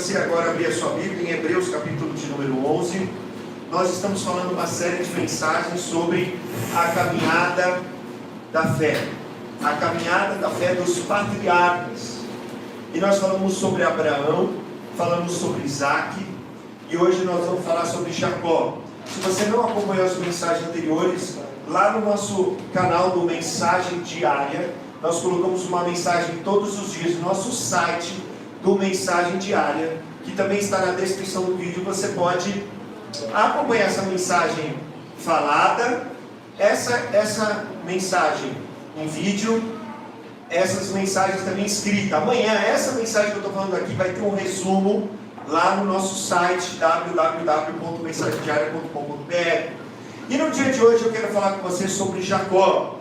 você agora abrir a sua Bíblia em Hebreus capítulo de número 11. Nós estamos falando uma série de mensagens sobre a caminhada da fé. A caminhada da fé dos patriarcas. E nós falamos sobre Abraão, falamos sobre Isaac, e hoje nós vamos falar sobre Jacó. Se você não acompanhou as mensagens anteriores, lá no nosso canal do Mensagem Diária, nós colocamos uma mensagem todos os dias no nosso site do Mensagem Diária, que também está na descrição do vídeo. Você pode acompanhar essa mensagem falada, essa mensagem em vídeo, essas mensagens também escritas. Amanhã, essa mensagem que eu estou falando aqui vai ter um resumo lá no nosso site www.mensagemdiaria.com.br. E no dia de hoje eu quero falar com você sobre Jacó.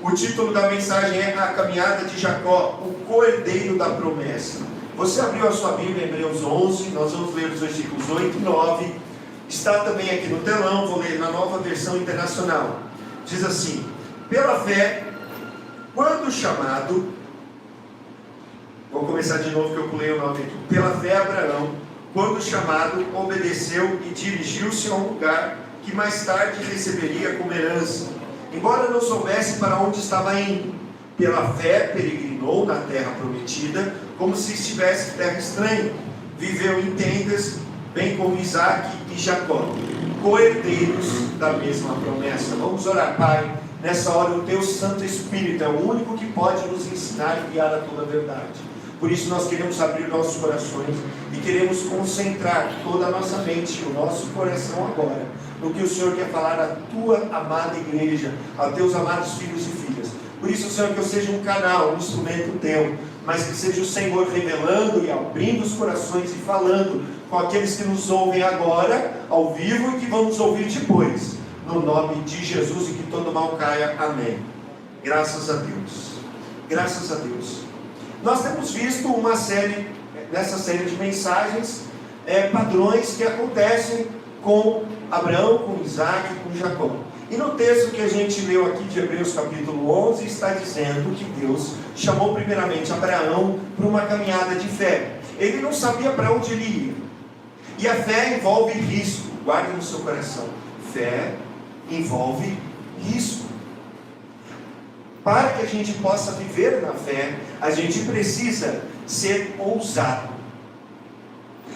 O título da mensagem é A Caminhada de Jacó, o Cordeiro da Promessa. Você abriu a sua Bíblia em Hebreus 11, nós vamos ler os versículos 8 e 9. Está também aqui no telão, vou ler na Nova Versão Internacional. Diz assim: pela fé, quando chamado... Vou começar de novo que eu pulei o nome aqui. Pela fé, Abraão, quando chamado, obedeceu e dirigiu-se a um lugar que mais tarde receberia como herança, embora não soubesse para onde estava indo. Pela fé peregrinou na terra prometida, como se estivesse em terra estranha. Viveu em tendas, bem como Isaac e Jacó, co-herdeiros da mesma promessa. Vamos orar. Pai, nessa hora o Teu Santo Espírito é o único que pode nos ensinar e guiar a toda a verdade. Por isso nós queremos abrir nossos corações e queremos concentrar toda a nossa mente, o nosso coração agora, no que o Senhor quer falar à Tua amada igreja, aos Teus amados filhos e filhas. Por isso, Senhor, que eu seja um canal, um instrumento Teu, mas que seja o Senhor revelando e abrindo os corações e falando com aqueles que nos ouvem agora, ao vivo, e que vão nos ouvir depois. No nome de Jesus, e que todo mal caia. Amém. Graças a Deus. Graças a Deus. Nós temos visto uma série, nessa série de mensagens, padrões que acontecem com Abraão, com Isaac e com Jacó. E no texto que a gente leu aqui de Hebreus capítulo 11, está dizendo que Deus chamou primeiramente Abraão para uma caminhada de fé. Ele não sabia para onde ele ia. E a fé envolve risco. Guarde no seu coração. Fé envolve risco. Para que a gente possa viver na fé, a gente precisa ser ousado.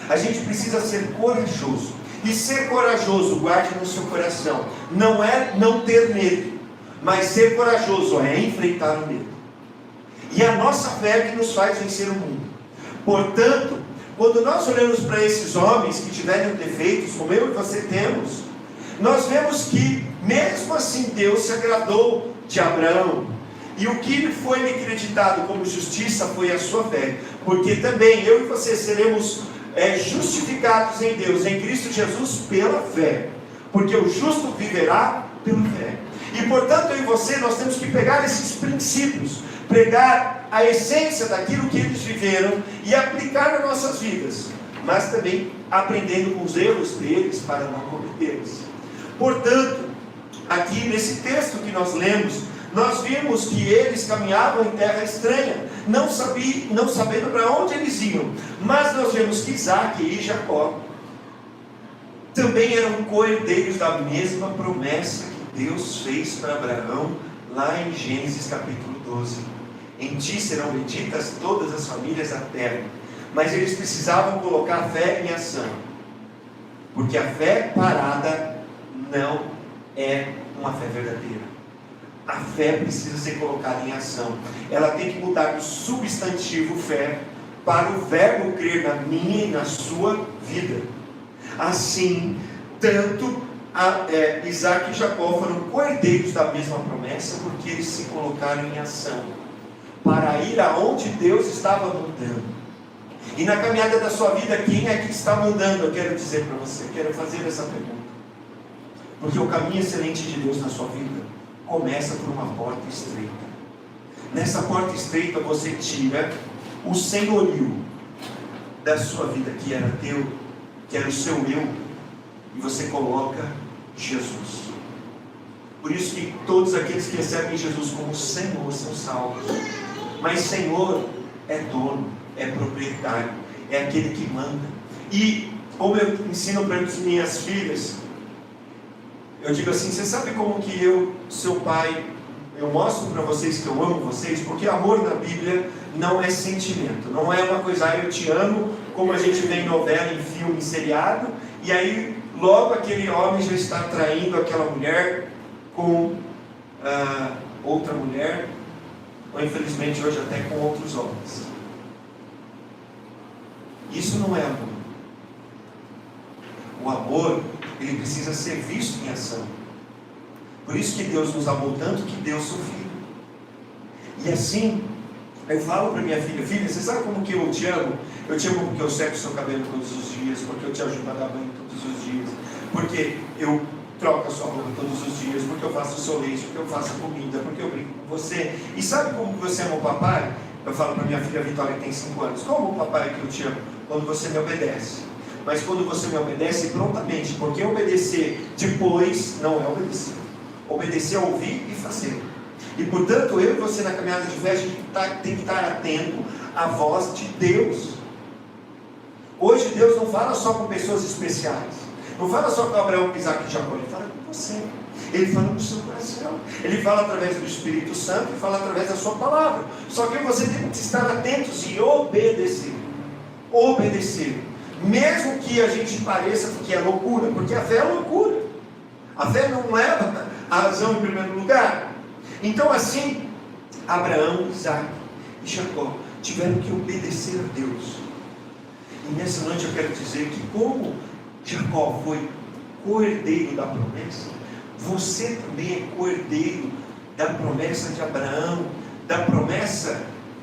A gente precisa ser corajoso. E ser corajoso, guarde no seu coração, não é não ter medo, mas ser corajoso é enfrentar o medo. E a nossa fé é que nos faz vencer o mundo. Portanto, quando nós olhamos para esses homens que tiveram defeitos, como eu e você temos, nós vemos que mesmo assim Deus se agradou de Abraão. E o que foi lhe acreditado como justiça foi a sua fé. Porque também eu e você seremos justificados em Deus, em Cristo Jesus, pela fé. Porque o justo viverá pela fé. E portanto eu e você, nós temos que pegar esses princípios, pegar a essência daquilo que eles viveram e aplicar nas nossas vidas, mas também aprendendo com os erros deles para não cometê-los. Portanto, aqui nesse texto que nós lemos, nós vimos que eles caminhavam em terra estranha, não sabendo para onde eles iam. Mas nós vemos que Isaac e Jacó também eram co-herdeiros da mesma promessa que Deus fez para Abraão, lá em Gênesis capítulo 12. Em ti serão benditas todas as famílias da terra. Mas eles precisavam colocar a fé em ação, porque a fé parada não é uma fé verdadeira. A fé precisa ser colocada em ação. Ela tem que mudar do substantivo fé para o verbo crer na minha e na sua vida. Assim, tanto Isaac e Jacó foram co-herdeiros da mesma promessa, porque eles se colocaram em ação para ir aonde Deus estava mandando. E na caminhada da sua vida, quem é que está mandando? Eu quero dizer para você, quero fazer essa pergunta. Porque o caminho excelente de Deus na sua vida começa por uma porta estreita. Nessa porta estreita você tira o senhorio da sua vida, que era teu, que era o seu eu, e você coloca Jesus. Por isso que todos aqueles que recebem Jesus como Senhor são salvos. Mas Senhor é dono, é proprietário. é aquele que manda. E como eu ensino para as minhas filhas, eu digo assim: você sabe como que eu, seu pai, eu mostro para vocês que eu amo vocês? Porque amor na Bíblia não é sentimento, não é uma coisa, eu te amo, como a gente vê em novela, em filme, em seriado, e aí logo aquele homem já está traindo aquela mulher com outra mulher, ou infelizmente hoje até com outros homens. Isso não é amor. O amor, ele precisa ser visto em ação. Por isso que Deus nos amou tanto que deu seu filho. E assim, eu falo para minha filha: filha, você sabe como que eu te amo? Eu te amo porque eu seco seu cabelo todos os dias, porque eu te ajudo a dar banho todos os dias, porque eu troco a sua roupa todos os dias, porque eu faço o seu leite, porque eu faço a comida, porque eu brinco com você. E sabe como você ama o papai? Eu falo para minha filha Vitória, que tem 5 anos: como o papai que eu te amo? Quando você me obedece. Mas quando você me obedece prontamente, porque obedecer depois não é obedecer. Obedecer é ouvir e fazer. E portanto, eu e você na caminhada de fé, a gente tem que estar atento à voz de Deus. Hoje Deus não fala só com pessoas especiais, não fala só com Abraão, Isaac e Jacó, Ele fala com você, Ele fala no seu coração, Ele fala através do Espírito Santo e fala através da sua palavra. Só que você tem que estar atentos e obedecer. Obedecer, mesmo que a gente pareça que é loucura, porque a fé é loucura. A fé não leva a razão em primeiro lugar. Então assim, Abraão, Isaac e Jacó tiveram que obedecer a Deus. E nessa noite eu quero dizer que, como Jacó foi co-herdeiro da promessa, você também é co-herdeiro da promessa de Abraão, da promessa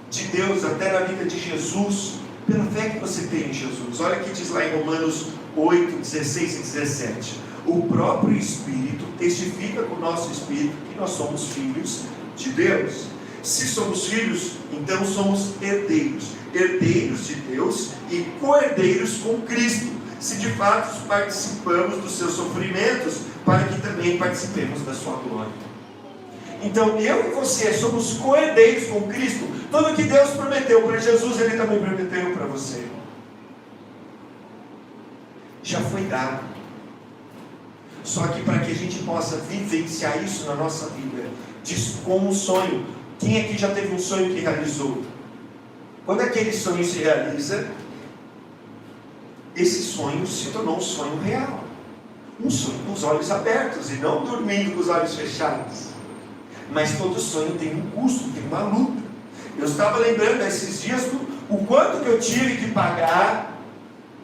de Deus até na vida de Jesus, pela fé que você tem em Jesus. Olha o que diz lá em Romanos 8, 16 e 17: o próprio Espírito testifica com o nosso Espírito que nós somos filhos de Deus. Se somos filhos, então somos herdeiros, herdeiros de Deus e co-herdeiros com Cristo, se de fato participamos dos seus sofrimentos, para que também participemos da sua glória. Então eu e você somos co-herdeiros com Cristo. Tudo que Deus prometeu para Jesus, Ele também prometeu para você. Já foi dado. Só que para que a gente possa vivenciar isso na nossa vida, com um sonho. Quem aqui já teve um sonho que realizou? Quando aquele sonho se realiza, esse sonho se tornou um sonho real. Um sonho com os olhos abertos e não dormindo com os olhos fechados. Mas todo sonho tem um custo, tem uma luta. Eu estava lembrando esses dias o quanto que eu tive que pagar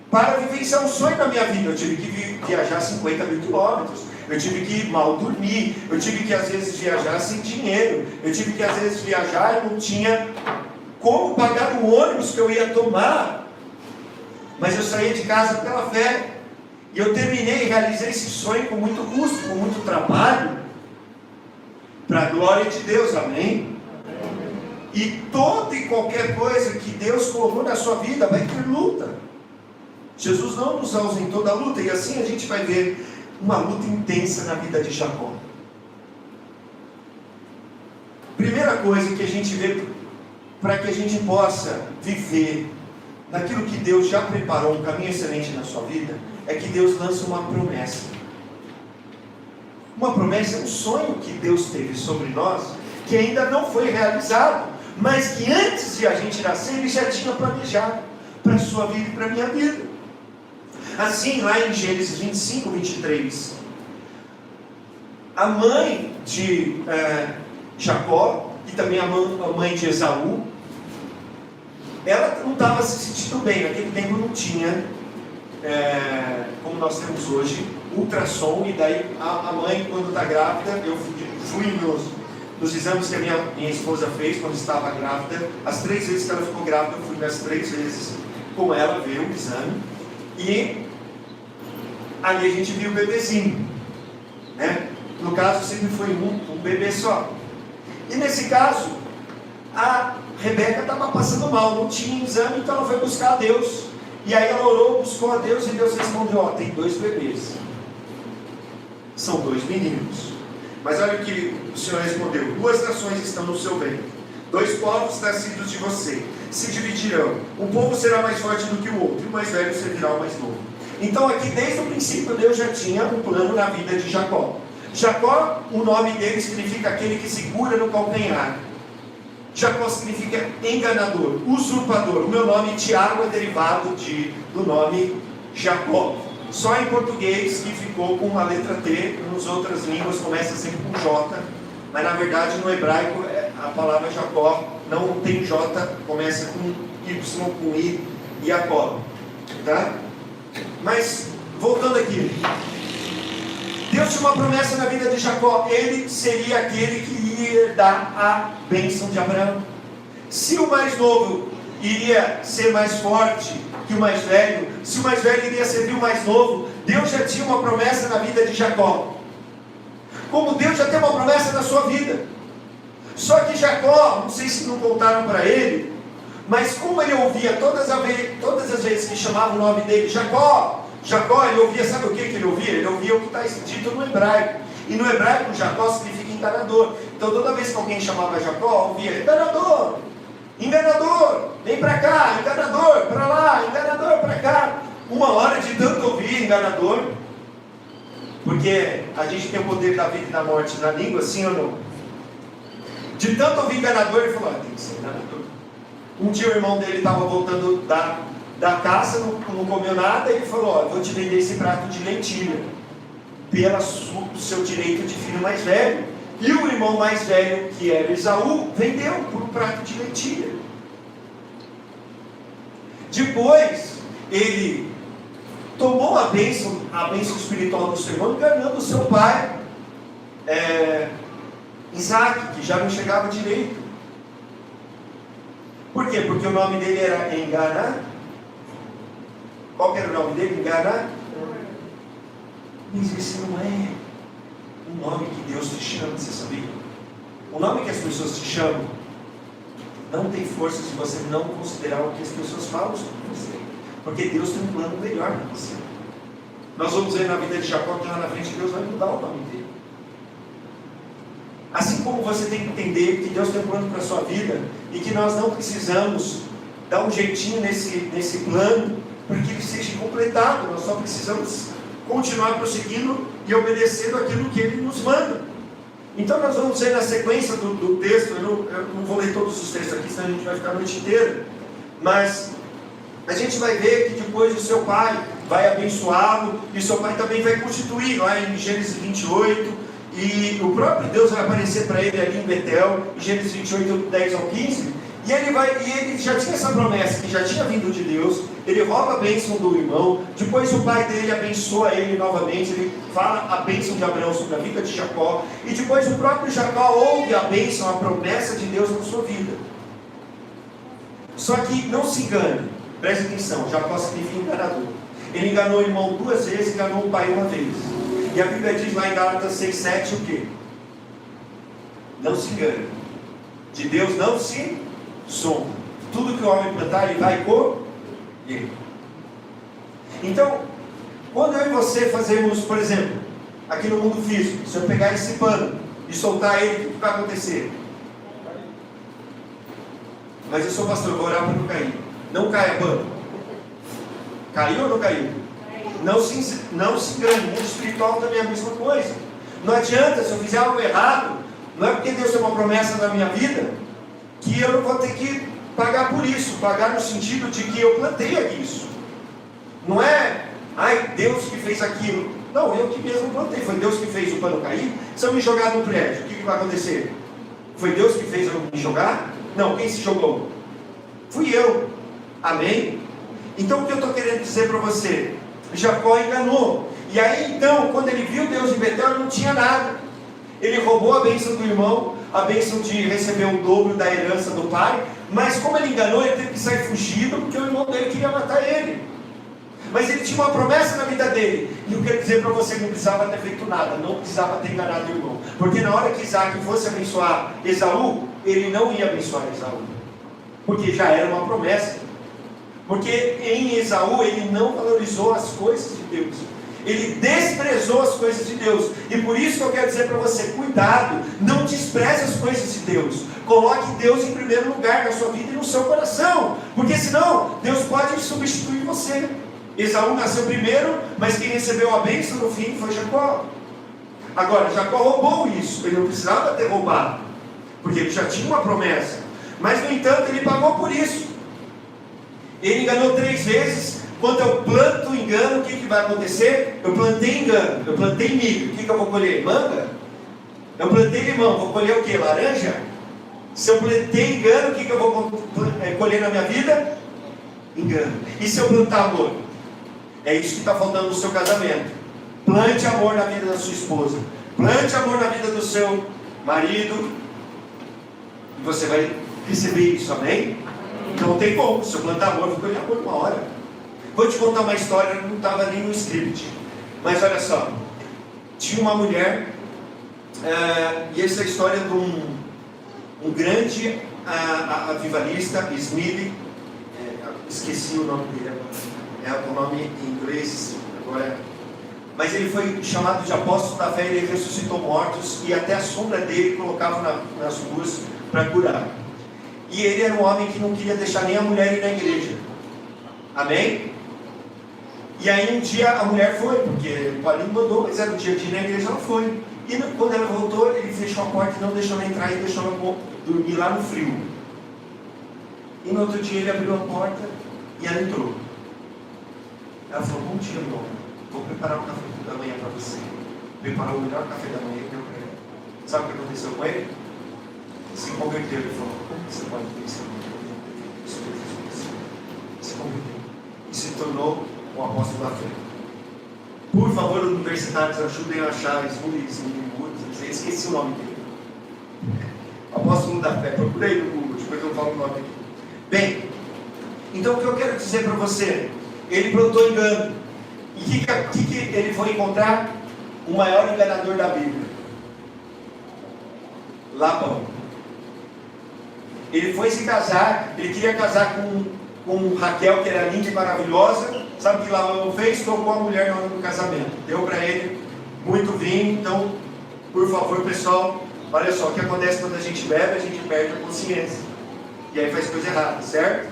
para vivenciar um sonho na minha vida. Eu tive que viajar 50 mil quilômetros, eu tive que mal dormir, eu tive que às vezes viajar sem dinheiro, eu tive que às vezes viajar e não tinha como pagar o ônibus que eu ia tomar, mas eu saí de casa pela fé, e eu terminei e realizei esse sonho com muito custo, com muito trabalho, para a glória de Deus, amém? E toda e qualquer coisa que Deus colocou na sua vida vai ter luta. Jesus não nos ausentou da luta, e assim a gente vai ver uma luta intensa na vida de Jacó. Primeira coisa que a gente vê, para que a gente possa viver naquilo que Deus já preparou, um caminho excelente na sua vida, é que Deus lança uma promessa. Uma promessa é um sonho que Deus teve sobre nós, que ainda não foi realizado, mas que antes de a gente nascer, Ele já tinha planejado para a sua vida e para a minha vida. Assim, lá em Gênesis 25, 23, a mãe de Jacó, e também a mãe de Esaú, ela não estava se sentindo bem. Naquele tempo não tinha, como nós temos hoje, ultrassom, e daí a mãe, quando está grávida, eu fui nos exames que a minha esposa fez quando estava grávida. As 3 vezes que ela ficou grávida, eu fui nas 3 vezes com ela ver o exame, e ali a gente viu o bebezinho, né? No caso sempre foi um bebê só, e nesse caso a Rebeca estava passando mal, não tinha exame, então ela foi buscar a Deus, e aí ela orou, buscou a Deus, e Deus respondeu: ó, tem 2 bebês, são 2 meninos. Mas olha o que o Senhor respondeu: 2 nações estão no seu ventre, 2 povos nascidos de você se dividirão. Um povo será mais forte do que o outro, e o mais velho servirá ao mais novo. Então aqui desde o princípio Deus já tinha um plano na vida de Jacó. Jacó, o nome dele significa aquele que segura no calcanhar. Jacó significa enganador, usurpador. O meu nome Tiago é derivado do nome Jacó. Só em português que ficou com a letra T, nas outras línguas começa sempre com J, mas na verdade no hebraico a palavra Jacó não tem J, começa com Y, com I, Jacó, tá? Mas voltando aqui, Deus tinha uma promessa na vida de Jacó, ele seria aquele que ia herdar a bênção de Abraão. Se o mais novo iria ser mais forte que o mais velho, se o mais velho iria servir o mais novo, Deus já tinha uma promessa na vida de Jacó, como Deus já tem uma promessa na sua vida. Só que Jacó, não sei se não contaram para ele, mas como ele ouvia todas as vezes que chamava o nome dele Jacó, Jacó, ele ouvia, sabe o que ele ouvia? Ele ouvia o que está escrito no hebraico, e no hebraico Jacó significa enganador. Então toda vez que alguém chamava Jacó, ouvia enganador, enganador, vem para cá, enganador, para lá, enganador, para cá. Uma hora de tanto ouvir enganador, porque a gente tem o poder da vida e da morte na língua, sim ou não? De tanto ouvir enganador, ele falou, tem que ser enganador. Um dia o irmão dele estava voltando da caça, não comeu nada, e ele falou, vou te vender esse prato de lentilha, pelo seu direito de filho mais velho. E o irmão mais velho, que era Esaú, vendeu por um prato de lentilha. Depois, ele tomou a bênção espiritual do seu irmão, enganando o seu pai, Isaac, que já não chegava direito. Por quê? Porque o nome dele era enganar. Qual que era o nome dele? Enganar? Mas esse não é o nome que Deus te chama, você sabia? O nome que as pessoas te chamam não tem força se você não considerar o que as pessoas falam sobre você, porque Deus tem um plano melhor para você. Nós vamos ver na vida de Jacó que lá na frente Deus vai mudar o nome dele. Assim como você tem que entender que Deus tem um plano para a sua vida e que nós não precisamos dar um jeitinho nesse plano para que ele seja completado, nós só precisamos continuar prosseguindo e obedecendo aquilo que ele nos manda. Então nós vamos ver na sequência do texto, eu não vou ler todos os textos aqui, senão a gente vai ficar a noite inteira, mas a gente vai ver que depois o seu pai vai abençoá-lo, e seu pai também vai constituir, lá em Gênesis 28, e o próprio Deus vai aparecer para ele ali em Betel, em Gênesis 28, 10 ao 15, e ele já tinha essa promessa, que já tinha vindo de Deus, ele rouba a bênção do irmão, depois o pai dele abençoa ele novamente, ele fala a bênção de Abraão sobre a vida de Jacó, e depois o próprio Jacó ouve a bênção, a promessa de Deus na sua vida. Só que não se engane, preste atenção, Jacó significa enganador. Ele enganou o irmão 2 vezes, enganou o pai 1 vez. E a Bíblia diz lá em Gálatas 6:7 o quê? Não se engane, de Deus não se sombra. Tudo que o homem plantar, ele vai colher. Então, quando eu e você fazemos, por exemplo, aqui no mundo físico, se eu pegar esse pano e soltar ele, o que vai acontecer? Mas eu sou pastor, vou orar para não cair. Não caia pano. Caiu ou não caiu? Não se engane, o mundo espiritual também é a mesma coisa. Não adianta, se eu fizer algo errado, não é porque Deus tem uma promessa na minha vida, que eu não vou ter que pagar por isso, pagar no sentido de que eu plantei isso. Não é, Deus que fez aquilo. Não, eu que mesmo plantei, foi Deus que fez o pano cair. Se eu me jogar no prédio, o que vai acontecer? Foi Deus que fez eu me jogar? Não, quem se jogou? Fui eu. Amém? Então o que eu estou querendo dizer para você? Jacó enganou. E aí então, quando ele viu Deus em Betel, ele não tinha nada. Ele roubou a bênção do irmão, a bênção de receber o dobro da herança do pai. Mas como ele enganou, ele teve que sair fugido, porque o irmão dele queria matar ele. Mas ele tinha uma promessa na vida dele. E eu quero dizer para você que não precisava ter feito nada, não precisava ter enganado o irmão. Porque na hora que Isaac fosse abençoar Esaú, ele não ia abençoar Esaú, porque já era uma promessa. Porque em Esaú ele não valorizou as coisas de Deus. Ele desprezou as coisas de Deus. E por isso que eu quero dizer para você, cuidado, não despreze as coisas de Deus. Coloque Deus em primeiro lugar na sua vida e no seu coração, porque senão Deus pode substituir você. Esaú nasceu primeiro, mas quem recebeu a bênção no fim foi Jacó. Agora, Jacó roubou isso, ele não precisava ter roubado, porque ele já tinha uma promessa, mas no entanto ele pagou por isso. Ele enganou 3 vezes. Quando eu planto engano, o que vai acontecer? Eu plantei engano, eu plantei milho, o que eu vou colher? Manga? Eu plantei limão, vou colher o que? Laranja? Se eu plantei engano, o que eu vou colher na minha vida? Engano. E se eu plantar amor? É isso que está faltando no seu casamento. Plante amor na vida da sua esposa, plante amor na vida do seu marido, e você vai receber isso, amém? Não tem como, se eu plantar amor, eu vou colher amor uma hora. Vou te contar uma história, não estava nem no script, mas olha só, tinha uma mulher, e essa é a história de um grande avivalista, Smith, esqueci o nome dele, o nome em inglês agora, mas ele foi chamado de apóstolo da fé, ele ressuscitou mortos, e até a sombra dele colocava nas ruas para curar. E ele era um homem que não queria deixar nem a mulher ir na igreja, amém? E aí um dia a mulher foi, porque o Paulinho mandou, mas era o dia de ir na igreja, ela foi. E quando ela voltou, ele fechou a porta e não deixou ela entrar, e deixou ela dormir lá no frio. E no outro dia ele abriu a porta e ela entrou. Ela falou: bom dia, meu amor, vou preparar o café da manhã para você. Preparou o melhor café da manhã que deu para ele. Sabe o que aconteceu com ele? Se converteu. Ele falou: como você pode ter isso? Se converteu e se tornou um apóstolo da fé. Por favor, universitários, ajudem a achar esqueci o nome dele. Apóstolo da fé, procurei no Google, depois eu falo o nome aqui. Bem, então o que eu quero dizer para você, ele plantou engano. E o que ele foi encontrar? O maior enganador da Bíblia, Labão. Ele foi se casar, ele queria casar com Raquel, que era linda e maravilhosa. Sabe o que Labão fez? Tocou a mulher no ano do casamento, deu para ele muito vinho. Então, por favor, pessoal, olha só, o que acontece quando a gente bebe? A gente perde a consciência, e aí faz coisa errada, certo?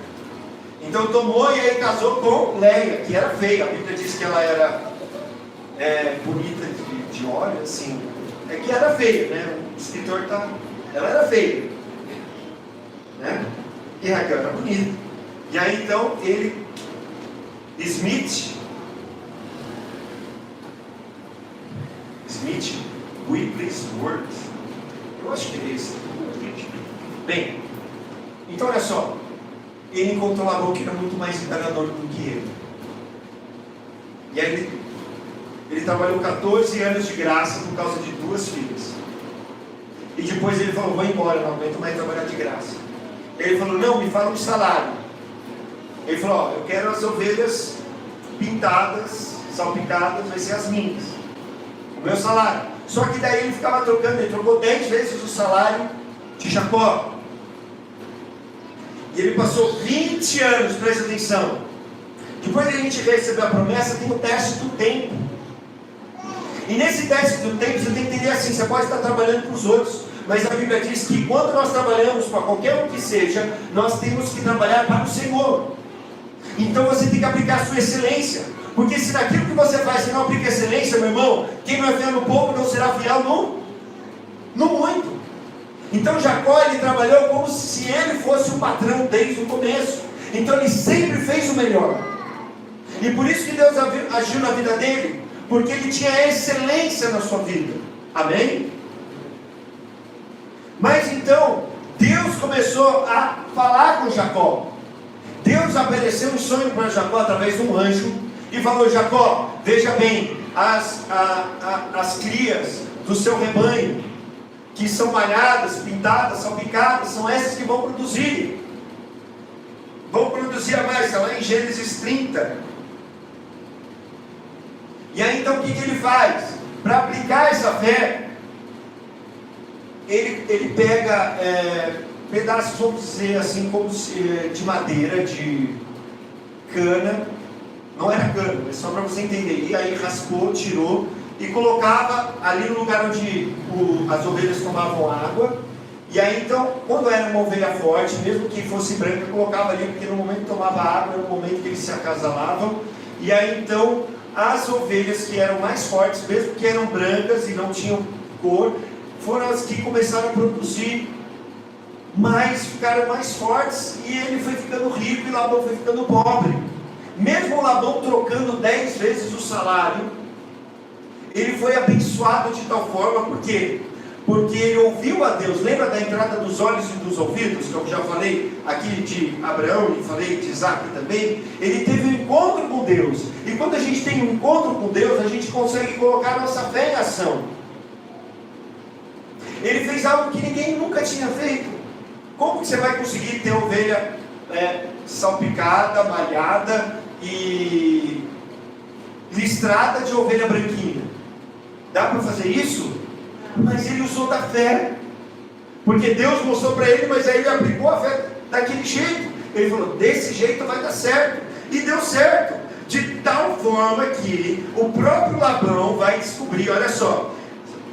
Então tomou e aí casou com Leia, que era feia. A Bíblia diz que ela era bonita de olho, assim, é que era feia, né? O escritor está, ela era feia, né? E Raquel era bonita. E aí então ele, Smith Wigglesworth, eu acho que é esse. Bem, então olha só, ele encontrou Labão, que era muito mais enganador do que ele. E aí ele trabalhou 14 anos de graça por causa de 2 filhas. E depois ele falou: vou embora, não aguento mais trabalhar de graça. Ele falou: não, me fala um salário. Ele falou: ó, eu quero as ovelhas pintadas, salpicadas, vai ser as minhas, o meu salário. Só que daí ele ficava trocando, ele trocou 10 vezes o salário de Jacó. E ele passou 20 anos, presta atenção. Depois que a gente recebeu a promessa, tem o teste do tempo. E nesse teste do tempo, você tem que entender assim: você pode estar trabalhando para os outros, mas a Bíblia diz que quando nós trabalhamos para qualquer um que seja, nós temos que trabalhar para o Senhor. Então você tem que aplicar a sua excelência, porque se naquilo que você faz você não aplica excelência, meu irmão, quem não é fiel no pouco não será fiel no muito. Então Jacó, ele trabalhou como se ele fosse o patrão desde o começo. Então ele sempre fez o melhor. E por isso que Deus agiu na vida dele, porque ele tinha excelência na sua vida. Amém? Mas então Deus começou a falar com Jacó. Deus apareceu um sonho para Jacó através de um anjo e falou: Jacó, veja bem, as crias do seu rebanho, que são malhadas, pintadas, salpicadas, são essas que vão produzir a mais. Está lá em Gênesis 30. E aí então o que ele faz? Para aplicar essa fé, ele pega pedaços, vamos dizer assim, como de madeira, de cana, Não era cano, é só para você entender. E aí raspou, tirou e colocava ali no lugar onde as ovelhas tomavam água. E aí então, quando era uma ovelha forte, mesmo que fosse branca, colocava ali, porque no momento que tomava água, era o momento que eles se acasalavam. E aí então, as ovelhas que eram mais fortes, mesmo que eram brancas e não tinham cor, foram as que começaram a produzir mais, ficaram mais fortes, e ele foi ficando rico e Labão foi ficando pobre. Mesmo Labão trocando 10 vezes o salário, ele foi abençoado de tal forma, porque ele ouviu a Deus. Lembra da entrada dos olhos e dos ouvidos, que eu já falei aqui de Abraão e falei de Isaac também? Ele teve um encontro com Deus, e quando a gente tem um encontro com Deus, a gente consegue colocar a nossa fé em ação. Ele fez algo que ninguém nunca tinha feito. Como que você vai conseguir ter ovelha salpicada, malhada e listrada de ovelha branquinha? Dá para fazer isso? Mas ele usou da fé, porque Deus mostrou para ele, mas aí ele aplicou a fé daquele jeito. Ele falou, desse jeito vai dar certo, e deu certo, de tal forma que o próprio Labão vai descobrir, olha só,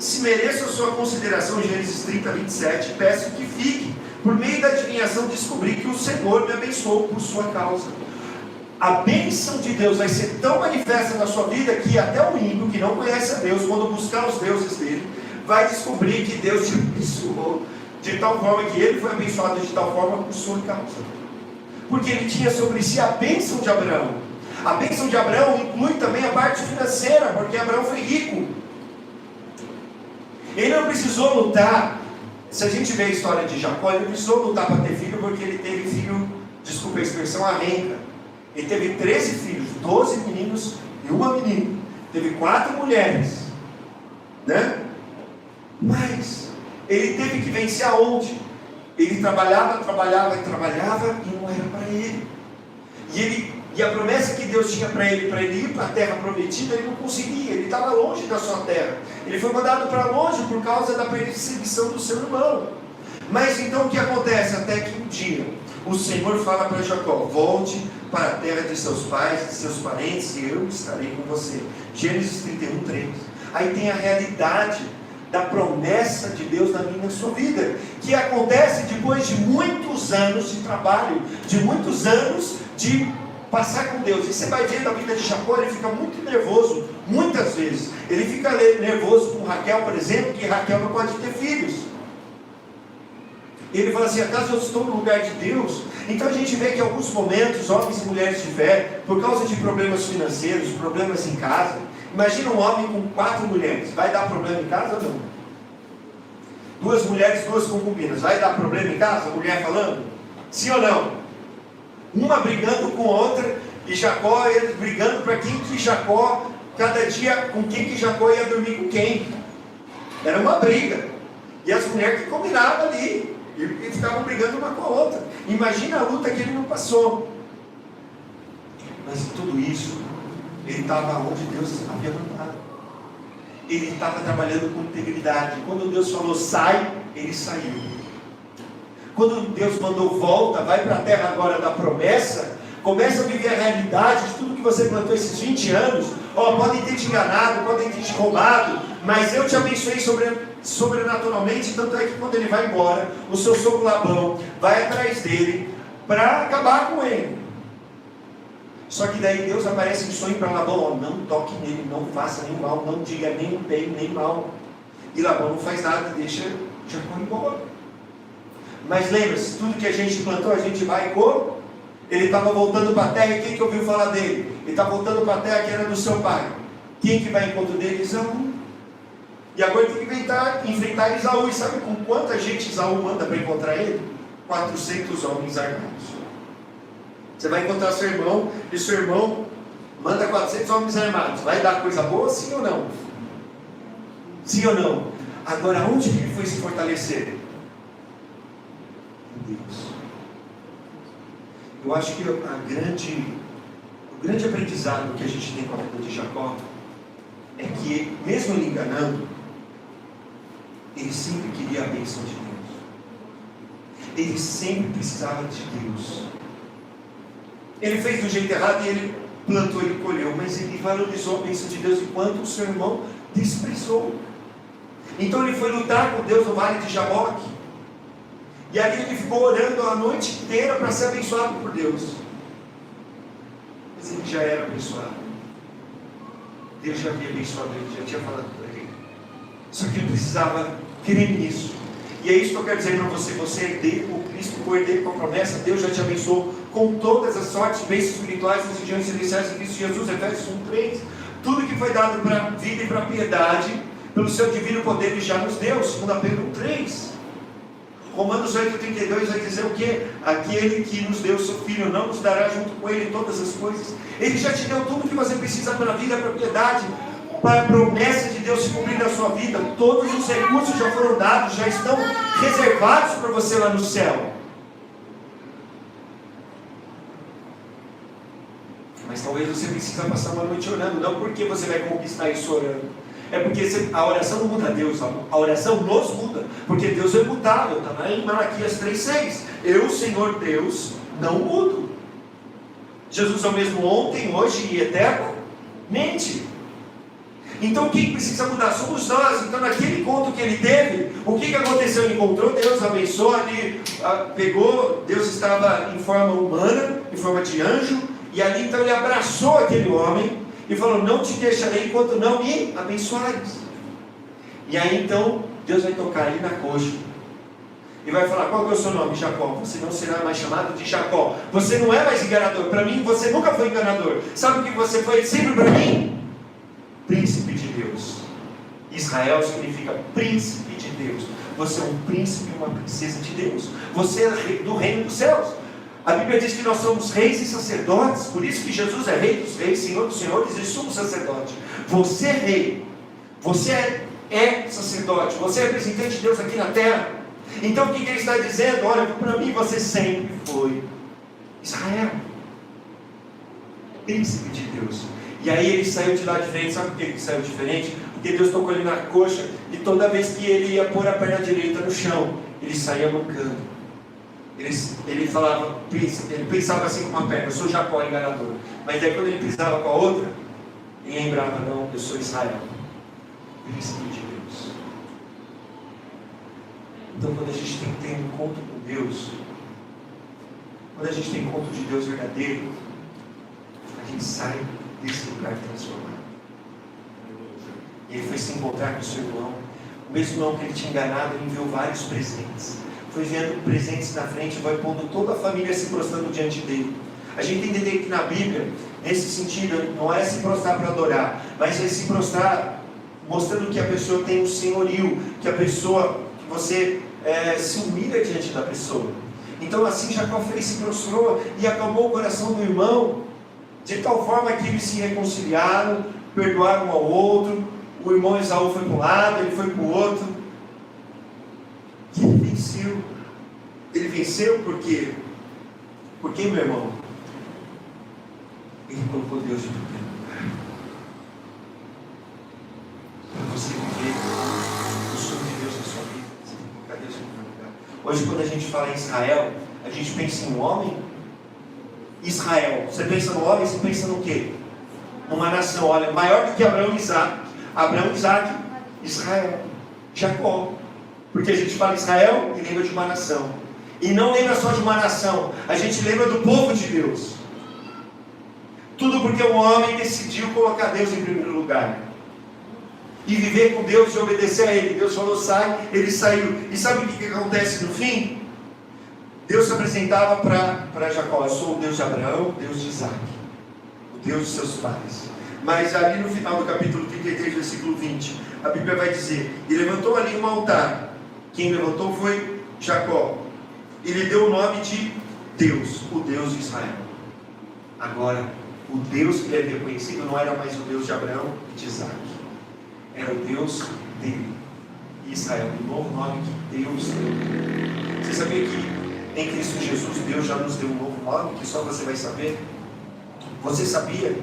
se mereça a sua consideração, Gênesis 30, 27, peço que fique, por meio da adivinhação descobri que o Senhor me abençoou por sua causa. A bênção de Deus vai ser tão manifesta na sua vida, que até o ímpio que não conhece a Deus, quando buscar os deuses dele, vai descobrir que Deus te abençoou de tal forma, que ele foi abençoado de tal forma por sua causa, porque ele tinha sobre si a bênção de Abraão. A bênção de Abraão inclui também a parte financeira, porque Abraão foi rico. Ele não precisou lutar. Se a gente vê a história de Jacó, ele não precisou lutar para ter filho, porque ele teve filho, desculpa a expressão, arrenca. Ele teve 13 filhos, 12 meninos e uma menina. Teve 4 mulheres, né? Mas ele teve que vencer aonde? Ele trabalhava e não era para ele. E a promessa que Deus tinha para ele ir para a terra prometida, ele não conseguia, ele estava longe da sua terra. Ele foi mandado para longe por causa da perseguição do seu irmão. Mas então o que acontece? Até que um dia o Senhor fala para Jacó, volte para a terra de seus pais, de seus parentes, e eu estarei com você. Gênesis 31, 3. Aí tem a realidade da promessa de Deus na minha e na sua vida, que acontece depois de muitos anos de trabalho, de muitos anos de passar com Deus. E você vai ver na vida de Jacó, ele fica muito nervoso, muitas vezes. Ele fica nervoso com Raquel, por exemplo, que Raquel não pode ter filhos. Ele fala assim, acaso eu estou no lugar de Deus? Então a gente vê que em alguns momentos, homens e mulheres de fé, por causa de problemas financeiros, problemas em casa, imagina um homem com 4 mulheres, vai dar problema em casa ou não? 2 mulheres, 2 concubinas, vai dar problema em casa? A mulher falando? Sim ou não? Uma brigando com outra, e Jacó, eles brigando para quem que Jacó, cada dia, com quem que Jacó ia dormir com quem. Era uma briga, e as mulheres que combinavam ali, e ficavam brigando uma com a outra. Imagina a luta que ele não passou. Mas em tudo isso, ele estava onde Deus havia mandado. Ele estava trabalhando com integridade. Quando Deus falou sai, ele saiu. Quando Deus mandou volta, vai para a terra agora da promessa, começa a viver a realidade de tudo que você plantou esses 20 anos. Podem ter te enganado, podem ter te roubado, mas eu te abençoei sobrenaturalmente. Tanto é que quando ele vai embora, o seu sogro Labão vai atrás dele para acabar com ele. Só que daí Deus aparece em sonho para Labão, não toque nele, não faça nem mal, não diga nem bem nem mal. E Labão não faz nada, deixa Jacó embora. Mas lembra-se, tudo que a gente plantou, a gente vai com. Ele estava voltando para a terra, e quem que ouviu falar dele? Ele está voltando para a terra que era do seu pai. Quem que vai em encontro dele? Esaú. E agora ele tem que enfrentar Esaú. E sabe com quanta gente Esaú manda para encontrar ele? 400 homens armados. Você vai encontrar seu irmão, e seu irmão manda 400 homens armados. Vai dar coisa boa, sim ou não? Sim ou não? Agora, onde ele foi se fortalecer? Em Deus. Eu acho que o grande aprendizado que a gente tem com a vida de Jacó é que, mesmo ele enganando, ele sempre queria a bênção de Deus. Ele sempre precisava de Deus. Ele fez do jeito errado e ele plantou, ele colheu, mas ele valorizou a bênção de Deus enquanto o seu irmão desprezou. Então ele foi lutar com Deus no vale de Jaboque, e ali ele ficou orando a noite inteira para ser abençoado por Deus. Mas ele já era abençoado. Deus já havia abençoado ele, já tinha falado para ele. Só que ele precisava crer nisso. E é isso que eu quero dizer para você. Você é herdeiro com Cristo, herdeiro com a promessa. Deus já te abençoou com todas as sortes, bênçãos espirituais nas regiões celestiais em Cristo Jesus. Efésios 1:3. Tudo que foi dado para a vida e para a piedade, pelo seu divino poder, ele já nos deu. 2 Pedro 3. Romanos 8:32 vai dizer o que? Aquele que nos deu o seu Filho não nos dará junto com ele todas as coisas. Ele já te deu tudo que você precisa para a vida, para a piedade, para a promessa de Deus se cumprir na sua vida. Todos os recursos já foram dados, já estão reservados para você lá no céu. Mas talvez você precise passar uma noite orando, não porque você vai conquistar isso orando. É porque a oração não muda Deus, a oração nos muda, porque Deus é imutável. Está lá em Malaquias 3:6. Eu, Senhor Deus, não mudo. Jesus é o mesmo ontem, hoje e eternamente. Então quem precisa mudar? Somos nós. Então naquele encontro que ele teve, o que aconteceu? Ele encontrou Deus, abençoou, ele pegou, Deus estava em forma humana, em forma de anjo, e ali então ele abraçou aquele homem e falou: não te deixarei enquanto não me abençoares. E aí então Deus vai tocar ali na coxa e vai falar: qual que é o seu nome? Jacó. Você não será mais chamado de Jacó. Você não é mais enganador. Para mim você nunca foi enganador. Sabe o que você foi sempre para mim? Príncipe de Deus. Israel significa príncipe de Deus. Você é um príncipe e uma princesa de Deus. Você é do reino dos céus. A Bíblia diz que nós somos reis e sacerdotes. Por isso que Jesus é rei dos reis, Senhor dos senhores e sumo sacerdote. Você é rei. Você é sacerdote. Você é representante de Deus aqui na terra. Então o que ele está dizendo? Olha, para mim você sempre foi Israel, príncipe de Deus. E aí ele saiu de lá diferente. Sabe por que ele saiu diferente? Porque Deus tocou ele na coxa, e toda vez que ele ia pôr a perna direita no chão, ele saía mancando. Ele falava, ele pensava assim com uma perna: eu sou Jacó, enganador. Mas aí quando ele pisava com a outra, ele lembrava: não, eu sou Israel, príncipe de Deus. Então quando a gente tem um encontro com Deus, quando a gente tem um encontro de Deus verdadeiro, a gente sai desse lugar transformado. E ele foi se encontrar com o seu irmão. O mesmo irmão que ele tinha enganado, ele enviou vários presentes. Foi vendo presentes na frente, vai pondo toda a família se prostrando diante dele. A gente tem que entender que na Bíblia, nesse sentido, não é se prostrar para adorar, mas é se prostrar mostrando que a pessoa tem um senhorio, que a pessoa, que você se humilha diante da pessoa. Então assim Jacó fez, se prostrou e acalmou o coração do irmão, de tal forma que eles se reconciliaram, perdoaram um ao outro. O irmão Esaú foi para um lado, ele foi para o outro. E ele venceu. Ele venceu por quê? Porque, meu irmão, ele colocou Deus em primeiro lugar. Para você viver o sonho de Deus na sua vida, você tem que colocar Deus em primeiro lugar. Hoje, quando a gente fala em Israel, a gente pensa em um homem. Israel, você pensa no homem, você pensa no quê? Numa nação, olha, maior do que Abraão e Isaac. Abraão, Isaac, Israel, Jacó. Porque a gente fala Israel e lembra de uma nação. E não lembra só de uma nação, a gente lembra do povo de Deus. Tudo porque um homem decidiu colocar Deus em primeiro lugar. E viver com Deus e obedecer a Ele. Deus falou: sai, ele saiu. E sabe o que acontece no fim? Deus se apresentava para Jacó: eu sou o Deus de Abraão, o Deus de Isaac, o Deus de seus pais. Mas ali no final do capítulo 33, versículo 20, a Bíblia vai dizer: e levantou ali um altar. Quem levantou foi Jacó. Ele deu o nome de Deus, o Deus de Israel. Agora, o Deus que ele havia conhecido não era mais o Deus de Abraão e de Isaac. Era o Deus dele, Israel, o novo nome que Deus deu. Você sabia que em Cristo Jesus Deus já nos deu um novo nome, que só você vai saber? Você sabia?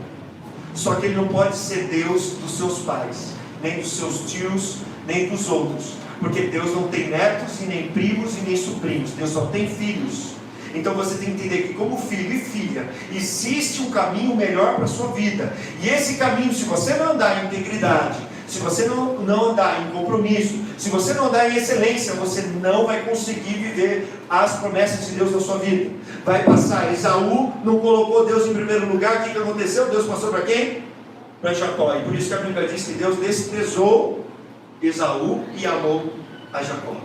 Só que ele não pode ser Deus dos seus pais, nem dos seus tios, nem dos outros. Porque Deus não tem netos, e nem primos, e nem sobrinhos. Deus só tem filhos. Então você tem que entender que, como filho e filha, existe um caminho melhor para a sua vida. E esse caminho, se você não andar em integridade, se você não andar em compromisso, se você não andar em excelência, você não vai conseguir viver as promessas de Deus na sua vida. Vai passar. Esaú não colocou Deus em primeiro lugar. O que aconteceu? Deus passou para quem? Para Jacó. E por isso que a Bíblia diz que Deus desprezou Esaú e amou a Jacó,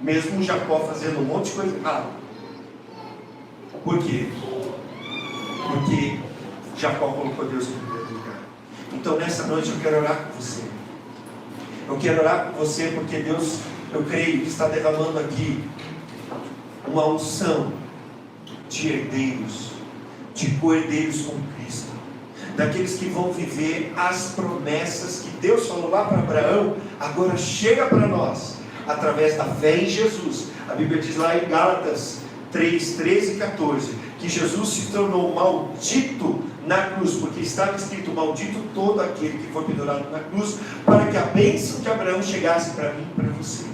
mesmo Jacó fazendo um monte de coisa errada. Por quê? Porque Jacó colocou Deus em primeiro lugar. Então nessa noite eu quero orar com você. Eu quero orar com você porque Deus, eu creio que está derramando aqui uma unção de herdeiros, de co-herdeiros com Cristo, daqueles que vão viver as promessas que Deus falou lá para Abraão, agora chega para nós, através da fé em Jesus. A Bíblia diz lá em Gálatas 3, 13 e 14, que Jesus se tornou maldito na cruz, porque estava escrito: maldito todo aquele que foi pendurado na cruz, para que a bênção de Abraão chegasse para mim e para você,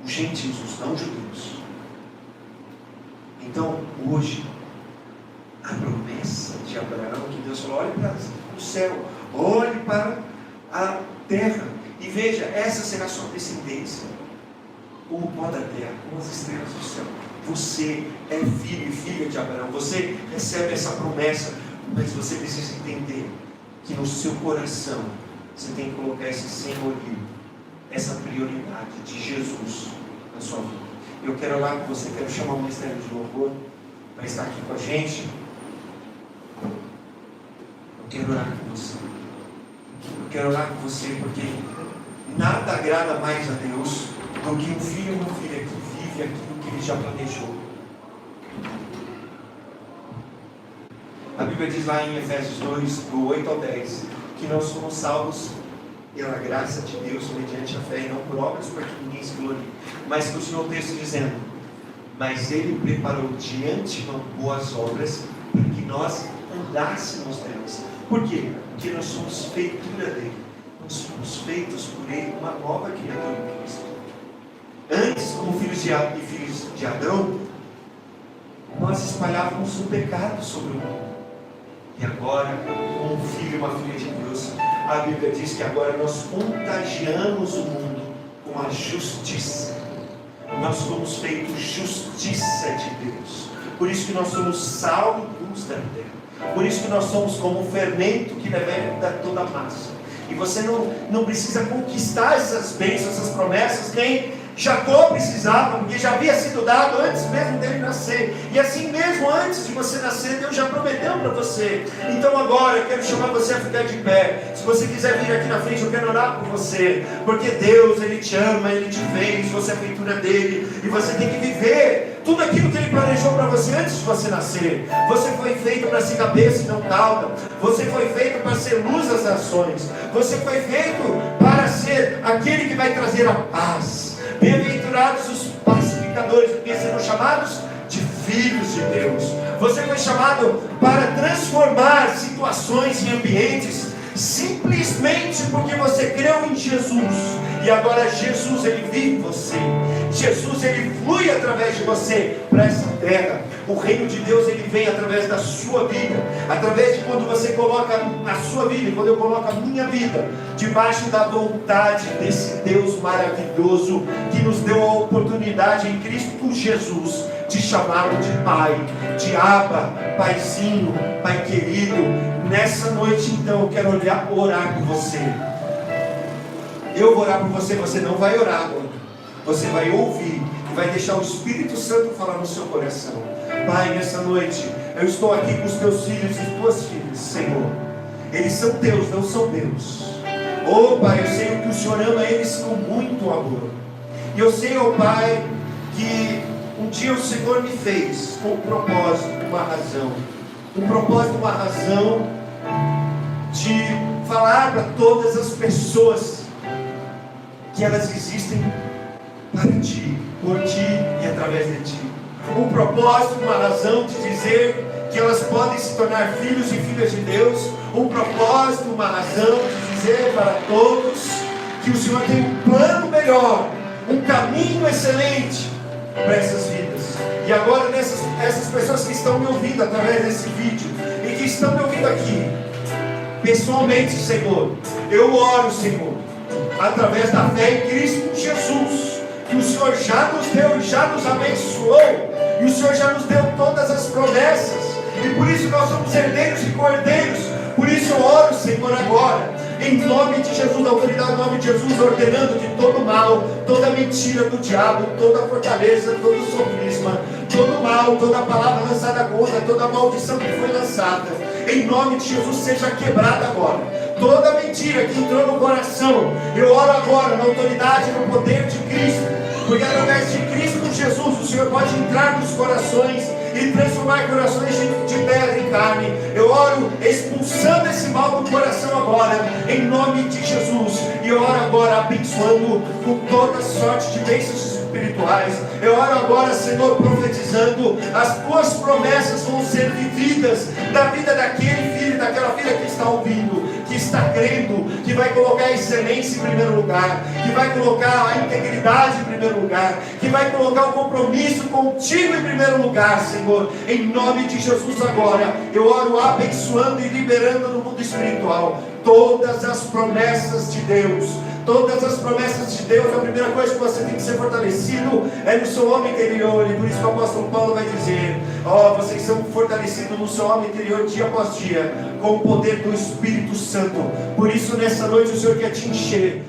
os gentios, os não judeus. Então, hoje, a promessa de Abraão, que Deus falou: olhe para o céu, olhe para a terra, e veja, essa será a sua descendência, como o pó da terra, como as estrelas do céu. Você é filho e filha de Abraão, você recebe essa promessa, mas você precisa entender que no seu coração você tem que colocar esse senhorio, essa prioridade de Jesus na sua vida. Eu quero orar com você, quero chamar o Ministério de Louvor para estar aqui com a gente. Eu quero orar com você. Eu quero orar com você porque nada agrada mais a Deus do que um filho ou uma filha que vive aquilo que Ele já planejou. A Bíblia diz lá em Efésios 2, do 8 ao 10, que nós somos salvos pela graça de Deus, mediante a fé, e não por obras, para que ninguém se glorie. Mas continua o texto dizendo: mas Ele preparou de antemão boas obras, para que nós andássemos nelas. Por quê? Porque nós somos feitura dele, nós fomos feitos por Ele, uma nova criatura em Cristo. Antes, como filhos e filhos de Adão, nós espalhávamos o pecado sobre o mundo. E agora, como um filho e uma filha de Deus, a Bíblia diz que agora nós contagiamos o mundo com a justiça. Nós somos feitos justiça de Deus. Por isso que nós somos sal e luz da terra. Por isso que nós somos como um fermento que levanta toda a massa. E você não precisa conquistar essas bênçãos, essas promessas, nem Jacó precisava, porque já havia sido dado antes mesmo dele nascer. E assim mesmo, antes de você nascer, Deus já prometeu para você. Então agora eu quero chamar você a ficar de pé. Se você quiser vir aqui na frente, eu quero orar por você, porque Deus, Ele te ama, Ele te fez, você é feitura dele, e você tem que viver tudo aquilo que Ele planejou para você antes de você nascer. Você foi feito para ser cabeça e não cauda. Você foi feito para ser luz das nações. Você foi feito para ser aquele que vai trazer a paz. Bem-aventurados os pacificadores, porque serão chamados de filhos de Deus. Você foi chamado para transformar situações e ambientes, simplesmente porque você creu em Jesus. E agora Jesus, Ele vive em você. Jesus, Ele flui através de você para essa terra. O reino de Deus, Ele vem através da sua vida, através de quando você coloca a sua vida, quando eu coloco a minha vida debaixo da vontade desse Deus maravilhoso, que nos deu a oportunidade em Cristo Jesus de chamá-lo de Pai, de Abba, Paizinho, Pai querido. Nessa noite então eu quero orar por você. Eu vou orar por você, você não vai orar agora. Você vai ouvir e vai deixar o Espírito Santo falar no seu coração. Pai, nessa noite eu estou aqui com os teus filhos e tuas filhas, Senhor. Eles são teus, não são meus. Oh Pai, eu sei que o Senhor ama eles com muito amor. E eu sei, oh Pai, que um dia o Senhor me fez com um propósito, uma razão. Um propósito, uma razão de falar para todas as pessoas que elas existem para Ti, por Ti e através de Ti. Um propósito, uma razão de dizer que elas podem se tornar filhos e filhas de Deus. Um propósito, uma razão de dizer para todos que o Senhor tem um plano melhor, um caminho excelente para essas vidas. E agora essas pessoas que estão me ouvindo através desse vídeo e que estão me ouvindo aqui, pessoalmente, Senhor, eu oro, Senhor, através da fé em Cristo Jesus, que o Senhor já nos deu, já nos abençoou, e o Senhor já nos deu todas as promessas, e por isso nós somos herdeiros e cordeiros. Por isso eu oro, Senhor, agora, em nome de Jesus, na autoridade do nome de Jesus, ordenando que todo mal, toda mentira do diabo, toda fortaleza, todo sofisma, todo mal, toda palavra lançada contra, toda maldição que foi lançada, em nome de Jesus, seja quebrada agora. Toda mentira que entrou no coração, eu oro agora na autoridade e no poder de Cristo, porque através de Cristo Jesus, o Senhor pode entrar nos corações e transformar corações de pedra em carne. Eu oro expulsando esse mal do coração agora, em nome de Jesus. E eu oro agora abençoando com toda sorte de bênçãos espirituais. Eu oro agora, Senhor, profetizando, as tuas promessas vão ser vividas na vida daquele filho, daquela filha que está ouvindo, que está crendo, que vai colocar a excelência em primeiro lugar, que vai colocar a integridade em primeiro lugar, que vai colocar o compromisso contigo em primeiro lugar, Senhor. Em nome de Jesus agora, eu oro abençoando e liberando no mundo espiritual todas as promessas de Deus. Todas as promessas de Deus, a primeira coisa que você tem que ser fortalecido é no seu homem interior. E por isso que o apóstolo Paulo vai dizer: vocês são fortalecidos no seu homem interior dia após dia, com o poder do Espírito Santo. Por isso nessa noite o Senhor quer te encher